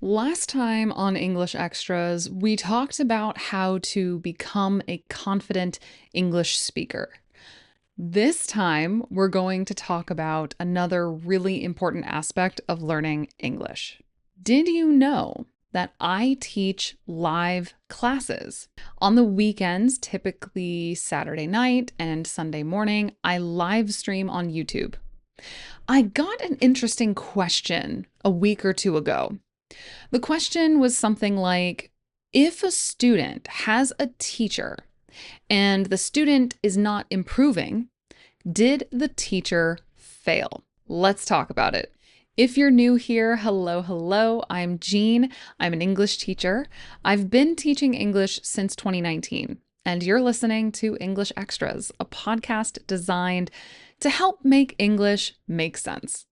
Last time on English Extras, we talked about how to become a confident English speaker. This time, we're going to talk about another really important aspect of learning English. Did you know that I teach live classes? On the weekends, typically Saturday night and Sunday morning, I live stream on YouTube. I got an interesting question a week or two ago. The question was something like, if a student has a teacher and the student is not improving, did the teacher fail? Let's talk about it. If you're new here, hello. I'm Jean. I'm an English teacher. I've been teaching English since 2019, and you're listening to English Extras, a podcast designed to help make English make sense.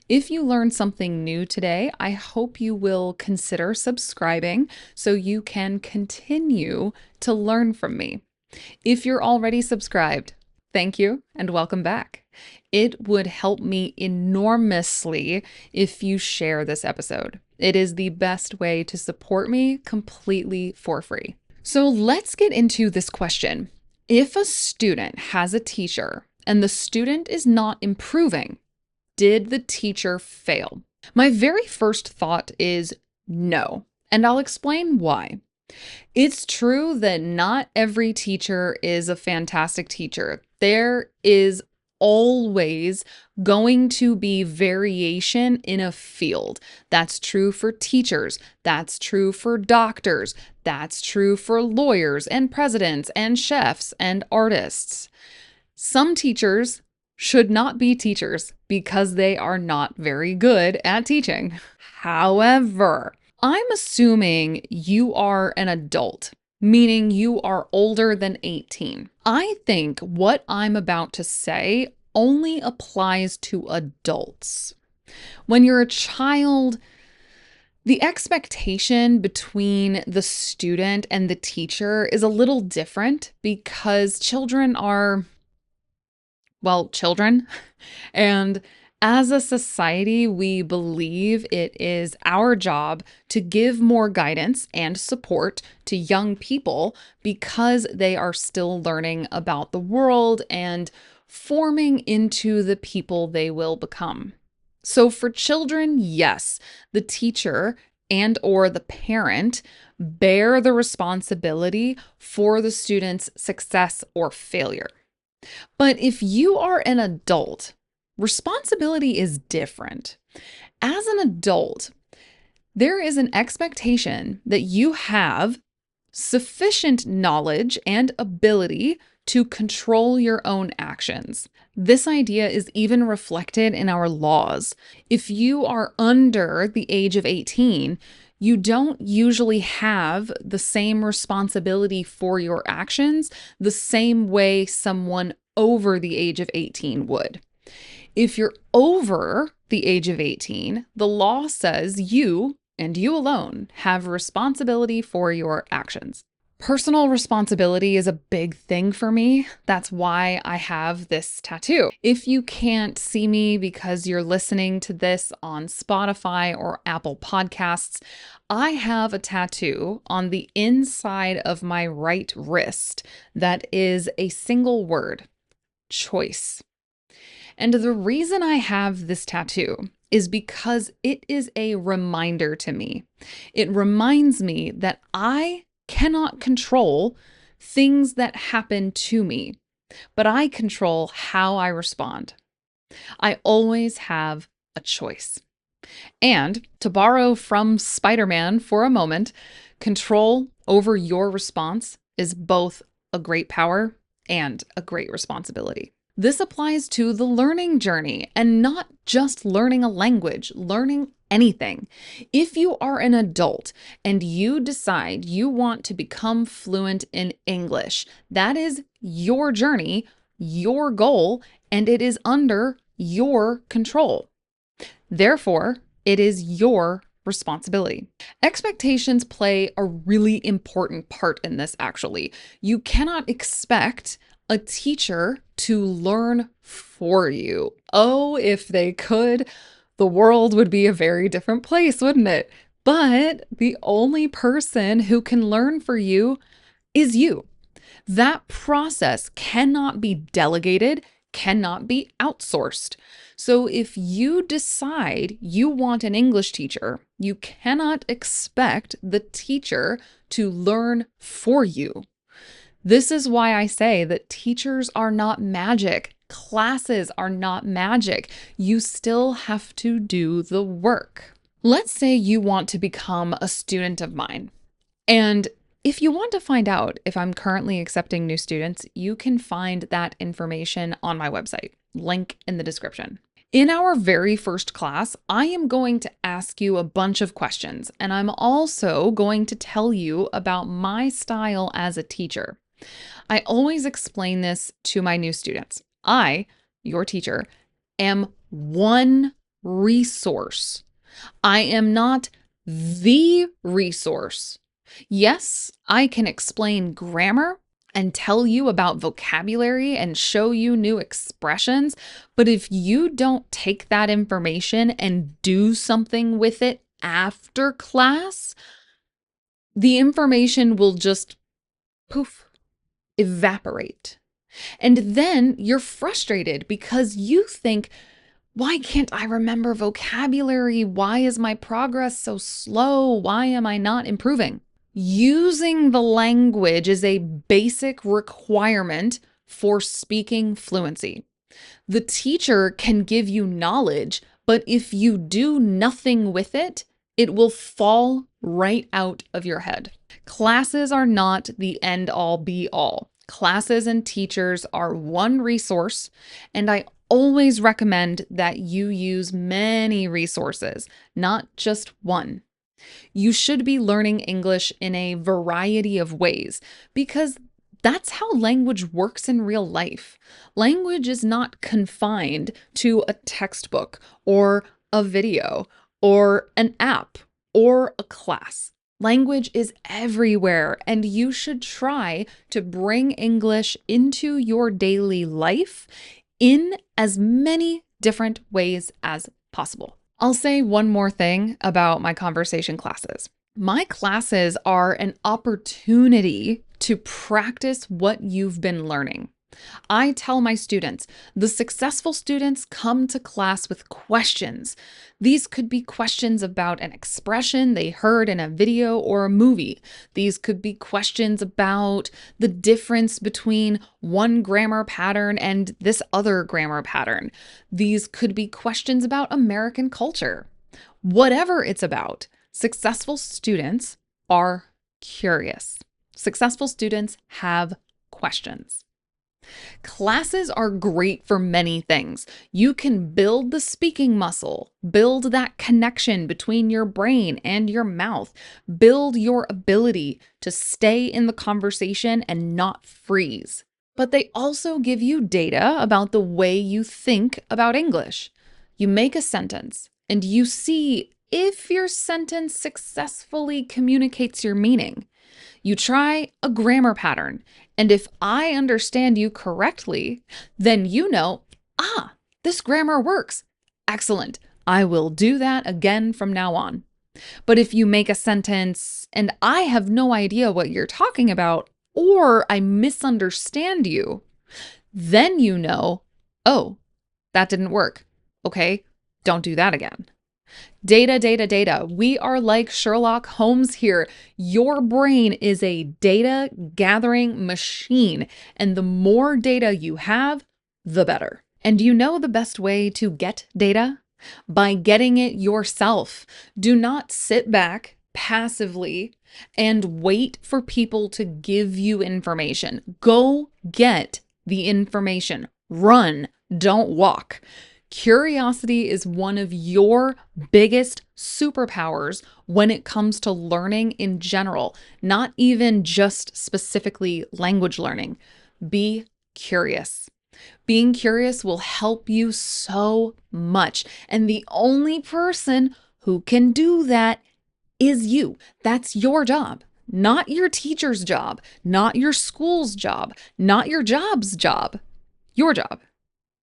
If you learned something new today, I hope you will consider subscribing so you can continue to learn from me. If you're already subscribed, thank you and welcome back. It would help me enormously if you share this episode. It is the best way to support me completely for free. So let's get into this question. If a student has a teacher and the student is not improving, did the teacher fail? My very first thought is no, and I'll explain why. It's true that not every teacher is a fantastic teacher. There is always going to be variation in a field. That's true for teachers. That's true for doctors. That's true for lawyers and presidents and chefs and artists. Some teachers should not be teachers because they are not very good at teaching. However, I'm assuming you are an adult, meaning you are older than 18. I think what I'm about to say only applies to adults. When you're a child, the expectation between the student and the teacher is a little different because children are children. And as a society, we believe it is our job to give more guidance and support to young people because they are still learning about the world and forming into the people they will become. So for children, yes, the teacher and or the parent bear the responsibility for the student's success or failure. But if you are an adult, responsibility is different. As an adult, there is an expectation that you have sufficient knowledge and ability to control your own actions. This idea is even reflected in our laws. If you are under the age of 18, you don't usually have the same responsibility for your actions the same way someone over the age of 18 would. If you're over the age of 18, the law says you, and you alone, have responsibility for your actions. Personal responsibility is a big thing for me. That's why I have this tattoo. If you can't see me because you're listening to this on Spotify or Apple Podcasts, I have a tattoo on the inside of my right wrist that is a single word: choice. And the reason I have this tattoo is because it is a reminder to me. It reminds me that I cannot control things that happen to me, but I control how I respond. I always have a choice. And to borrow from Spider-Man for a moment, control over your response is both a great power and a great responsibility. This applies to the learning journey and not just learning a language, learning anything. If you are an adult and you decide you want to become fluent in English, that is your journey, your goal, and it is under your control. Therefore, it is your responsibility. Expectations play a really important part in this, actually. You cannot expect a teacher to learn for you. Oh, if they could, the world would be a very different place, wouldn't it? But the only person who can learn for you is you. That process cannot be delegated, cannot be outsourced. So if you decide you want an English teacher, you cannot expect the teacher to learn for you. This is why I say that teachers are not magic. Classes are not magic. You still have to do the work. Let's say you want to become a student of mine. And if you want to find out if I'm currently accepting new students, you can find that information on my website, link in the description. In our very first class, I am going to ask you a bunch of questions, and I'm also going to tell you about my style as a teacher. I always explain this to my new students. I, your teacher, am one resource. I am not the resource. Yes, I can explain grammar and tell you about vocabulary and show you new expressions, but if you don't take that information and do something with it after class, the information will just poof, evaporate. And then you're frustrated because you think, why can't I remember vocabulary? Why is my progress so slow? Why am I not improving? Using the language is a basic requirement for speaking fluency. The teacher can give you knowledge, but if you do nothing with it, it will fall right out of your head. Classes are not the end all be all. Classes and teachers are one resource, and I always recommend that you use many resources, not just one. You should be learning English in a variety of ways because that's how language works in real life. Language is not confined to a textbook or a video or an app or a class. Language is everywhere, and you should try to bring English into your daily life in as many different ways as possible. I'll say one more thing about my conversation classes. My classes are an opportunity to practice what you've been learning. I tell my students, the successful students come to class with questions. These could be questions about an expression they heard in a video or a movie. These could be questions about the difference between one grammar pattern and this other grammar pattern. These could be questions about American culture. Whatever it's about, successful students are curious. Successful students have questions. Classes are great for many things. You can build the speaking muscle, build that connection between your brain and your mouth, build your ability to stay in the conversation and not freeze. But they also give you data about the way you think about English. You make a sentence and you see if your sentence successfully communicates your meaning. You try a grammar pattern, and if I understand you correctly, then you know, this grammar works. Excellent. I will do that again from now on. But if you make a sentence and I have no idea what you're talking about, or I misunderstand you, then you know, oh, that didn't work. Okay, don't do that again. Data, data, data. We are like Sherlock Holmes here. Your brain is a data gathering machine, and the more data you have, the better. And you know the best way to get data? By getting it yourself. Do not sit back passively and wait for people to give you information. Go get the information. Run, don't walk. Curiosity is one of your biggest superpowers when it comes to learning in general, not even just specifically language learning. Be curious. Being curious will help you so much. And the only person who can do that is you. That's your job, not your teacher's job, not your school's job, not your job's job. Your job,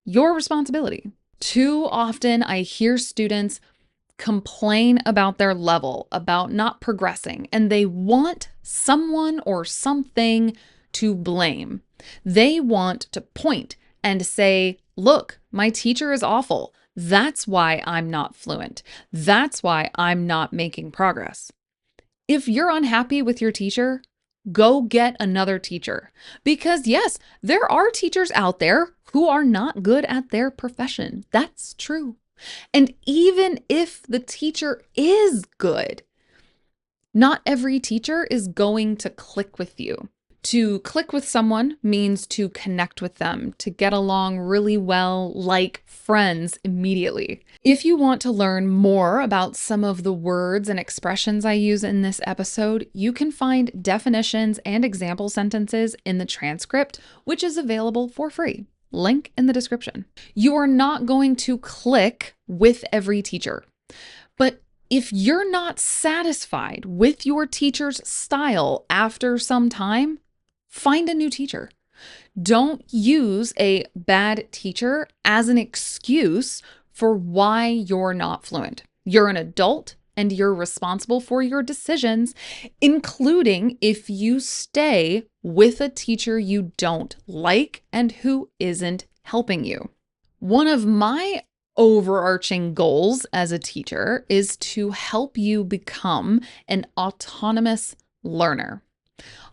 your responsibility. Too often I hear students complain about their level, about not progressing, and they want someone or something to blame. They want to point and say, look, my teacher is awful. That's why I'm not fluent. That's why I'm not making progress. If you're unhappy with your teacher, go get another teacher. Because yes, there are teachers out there who are not good at their profession. That's true. And even if the teacher is good, not every teacher is going to click with you. To click with someone means to connect with them, to get along really well like friends immediately. If you want to learn more about some of the words and expressions I use in this episode, you can find definitions and example sentences in the transcript, which is available for free. Link in the description. You are not going to click with every teacher, but if you're not satisfied with your teacher's style after some time, find a new teacher. Don't use a bad teacher as an excuse for why you're not fluent. You're an adult and you're responsible for your decisions, including if you stay with a teacher you don't like and who isn't helping you. One of my overarching goals as a teacher is to help you become an autonomous learner.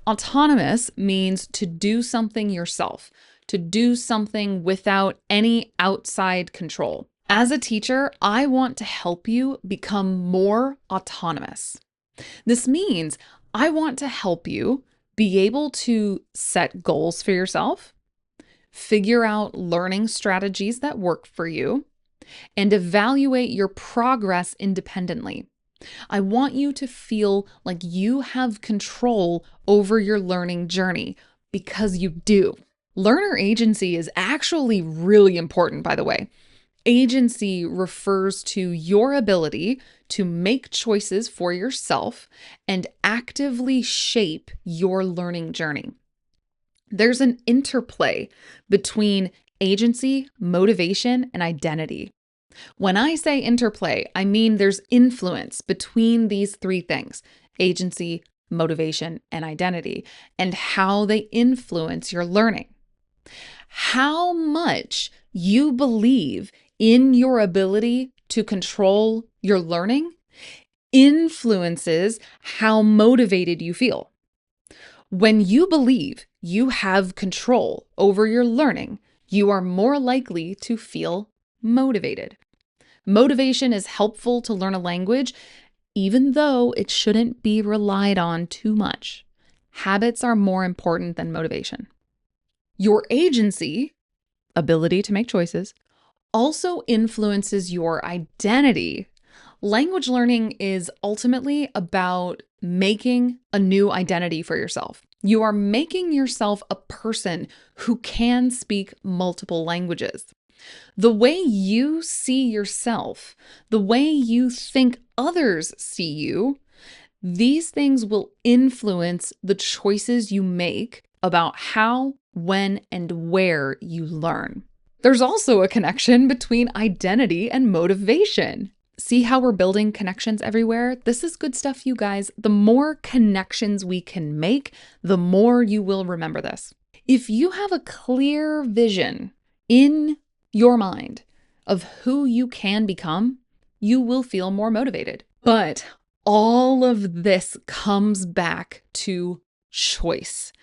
Autonomous means to do something yourself, to do something without any outside control. As a teacher, I want to help you become more autonomous. This means I want to help you be able to set goals for yourself, figure out learning strategies that work for you, and evaluate your progress independently. I want you to feel like you have control over your learning journey because you do. Learner agency is actually really important, by the way. Agency refers to your ability to make choices for yourself and actively shape your learning journey. There's an interplay between agency, motivation, and identity. When I say interplay, I mean there's influence between these three things: agency, motivation, and identity, and how they influence your learning. How much you believe in your ability to control your learning influences how motivated you feel. When you believe you have control over your learning, you are more likely to feel motivated. Motivation is helpful to learn a language, even though it shouldn't be relied on too much. Habits are more important than motivation. Your agency, ability to make choices, also influences your identity. Language learning is ultimately about making a new identity for yourself. You are making yourself a person who can speak multiple languages. The way you see yourself, the way you think others see you, these things will influence the choices you make about how, when, and where you learn. There's also a connection between identity and motivation. See how we're building connections everywhere? This is good stuff, you guys. The more connections we can make, the more you will remember this. If you have a clear vision in your mind of who you can become, you will feel more motivated. But all of this comes back to choice.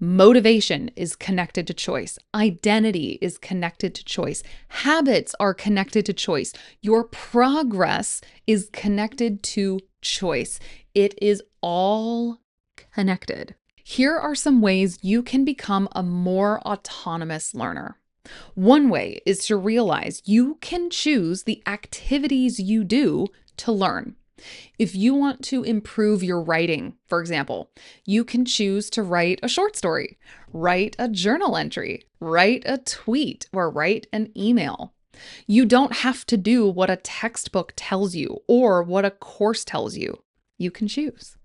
Motivation is connected to choice. Identity is connected to choice. Habits are connected to choice. Your progress is connected to choice. It is all connected. Here are some ways you can become a more autonomous learner. One way is to realize you can choose the activities you do to learn. If you want to improve your writing, for example, you can choose to write a short story, write a journal entry, write a tweet, or write an email. You don't have to do what a textbook tells you or what a course tells you. You can choose.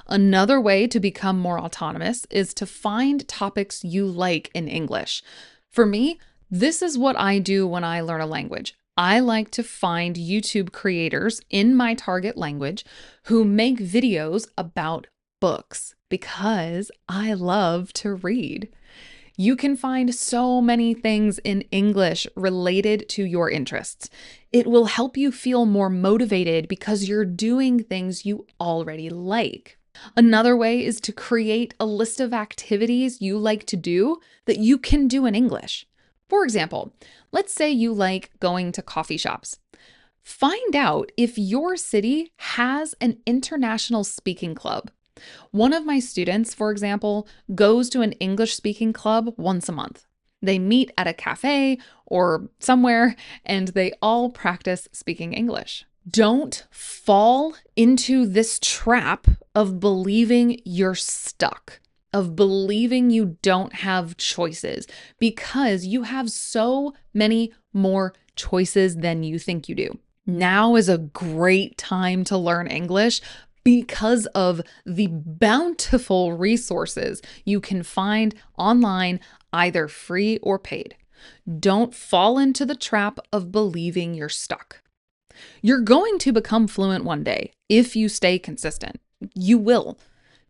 Another way to become more autonomous is to find topics you like in English. For me, this is what I do when I learn a language. I like to find YouTube creators in my target language who make videos about books because I love to read. You can find so many things in English related to your interests. It will help you feel more motivated because you're doing things you already like. Another way is to create a list of activities you like to do that you can do in English. For example, let's say you like going to coffee shops. Find out if your city has an international speaking club. One of my students, for example, goes to an English speaking club once a month. They meet at a cafe or somewhere and they all practice speaking English. Don't fall into this trap of believing you're stuck, of believing you don't have choices, because you have so many more choices than you think you do. Now is a great time to learn English because of the bountiful resources you can find online, either free or paid. Don't fall into the trap of believing you're stuck. You're going to become fluent one day if you stay consistent. You will.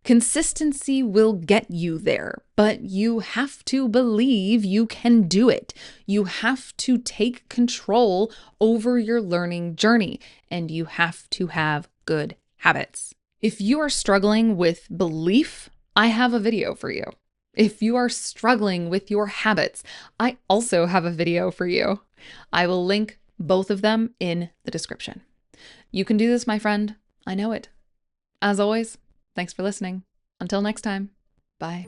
Consistency will get you there, but you have to believe you can do it. You have to take control over your learning journey, and you have to have good habits. If you are struggling with belief, I have a video for you. If you are struggling with your habits, I also have a video for you. I will link both of them in the description. You can do this, my friend. I know it. As always, thanks for listening. Until next time, bye.